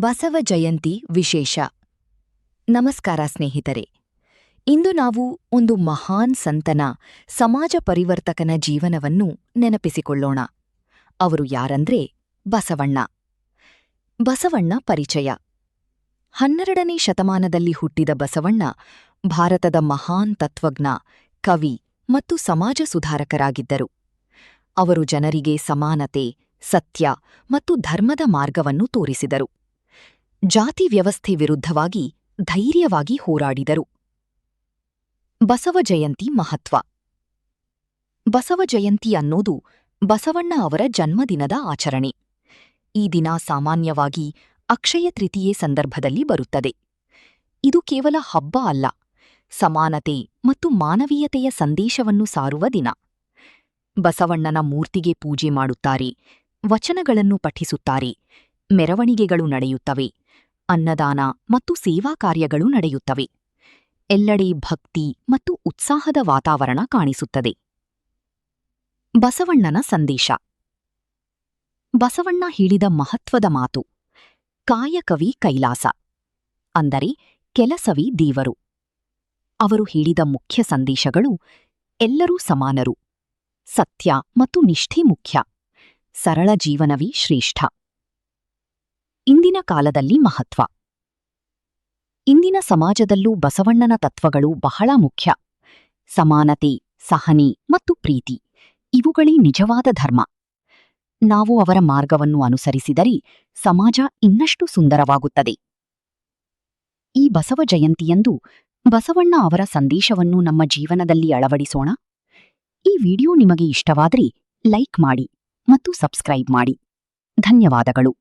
ಬಸವ ಜಯಂತಿ ವಿಶೇಷ. ನಮಸ್ಕಾರ ಸ್ನೇಹಿತರೆ. ಇಂದು ನಾವು ಒಂದು ಮಹಾನ್ ಸಂತನ, ಸಮಾಜ ಪರಿವರ್ತಕನ ಜೀವನವನ್ನು ನೆನಪಿಸಿಕೊಳ್ಳೋಣ. ಅವರು ಯಾರಂದ್ರೆ ಬಸವಣ್ಣ. ಬಸವಣ್ಣ ಪರಿಚಯ. 12ನೇ ಶತಮಾನದಲ್ಲಿ ಹುಟ್ಟಿದ ಬಸವಣ್ಣ ಭಾರತದ ಮಹಾನ್ ತತ್ವಜ್ಞ, ಕವಿ ಮತ್ತು ಸಮಾಜ ಸುಧಾರಕರಾಗಿದ್ದರು. ಅವರು ಜನರಿಗೆ ಸಮಾನತೆ, ಸತ್ಯ ಮತ್ತು ಧರ್ಮದ ಮಾರ್ಗವನ್ನು ತೋರಿಸಿದರು. ಜಾತಿ ವ್ಯವಸ್ಥೆ ವಿರುದ್ಧವಾಗಿ ಧೈರ್ಯವಾಗಿ ಹೋರಾಡಿದರು. ಬಸವ ಜಯಂತಿ ಮಹತ್ವ. ಬಸವ ಜಯಂತಿ ಅನ್ನೋದು ಬಸವಣ್ಣ ಅವರ ಜನ್ಮದಿನದ ಆಚರಣೆ. ಈ ದಿನ ಸಾಮಾನ್ಯವಾಗಿ ಅಕ್ಷಯ ತೃತೀಯೆ ಸಂದರ್ಭದಲ್ಲಿ ಬರುತ್ತದೆ. ಇದು ಕೇವಲ ಹಬ್ಬ ಅಲ್ಲ, ಸಮಾನತೆ ಮತ್ತು ಮಾನವೀಯತೆಯ ಸಂದೇಶವನ್ನು ಸಾರುವ ದಿನ. ಬಸವಣ್ಣನ ಮೂರ್ತಿಗೆ ಪೂಜೆ ಮಾಡುತ್ತಾರೆ, ವಚನಗಳನ್ನು ಪಠಿಸುತ್ತಾರೆ, ಮೆರವಣಿಗೆಗಳು ನಡೆಯುತ್ತವೆ, ಅನ್ನದಾನ ಮತ್ತು ಸೇವಾ ಕಾರ್ಯಗಳು ನಡೆಯುತ್ತವೆ. ಎಲ್ಲೆಡೆ ಭಕ್ತಿ ಮತ್ತು ಉತ್ಸಾಹದ ವಾತಾವರಣ ಕಾಣಿಸುತ್ತದೆ. ಬಸವಣ್ಣನ ಸಂದೇಶ. ಬಸವಣ್ಣ ಹೇಳಿದ ಮಹತ್ವದ ಮಾತು ಕಾಯಕವೇ ಕೈಲಾಸ, ಅಂದರೆ ಕೆಲಸವೇ ದೇವರು. ಅವರು ಹೇಳಿದ ಮುಖ್ಯ ಸಂದೇಶಗಳು ಎಲ್ಲರೂ ಸಮಾನರು, ಸತ್ಯ ಮತ್ತು ನಿಷ್ಠೆ ಮುಖ್ಯ, ಸರಳ ಜೀವನವೇ ಶ್ರೇಷ್ಠ. ಇಂದಿನ ಕಾಲದಲ್ಲಿ ಮಹತ್ವ. ಇಂದಿನ ಸಮಾಜದಲ್ಲೂ ಬಸವಣ್ಣನ ತತ್ವಗಳು ಬಹಳ ಮುಖ್ಯ. ಸಮಾನತೆ, ಸಹನೆ ಮತ್ತು ಪ್ರೀತಿ ಇವುಗಳೇ ನಿಜವಾದ ಧರ್ಮ. ನಾವು ಅವರ ಮಾರ್ಗವನ್ನು ಅನುಸರಿಸಿದರೆ ಸಮಾಜ ಇನ್ನಷ್ಟು ಸುಂದರವಾಗುತ್ತದೆ. ಈ ಬಸವ ಜಯಂತಿಯಂದು ಬಸವಣ್ಣ ಅವರ ಸಂದೇಶವನ್ನು ನಮ್ಮ ಜೀವನದಲ್ಲಿ ಅಳವಡಿಸೋಣ. ಈ ವಿಡಿಯೋ ನಿಮಗೆ ಇಷ್ಟವಾದರೆ ಲೈಕ್ ಮಾಡಿ ಮತ್ತು ಸಬ್ಸ್ಕ್ರೈಬ್ ಮಾಡಿ. ಧನ್ಯವಾದಗಳು.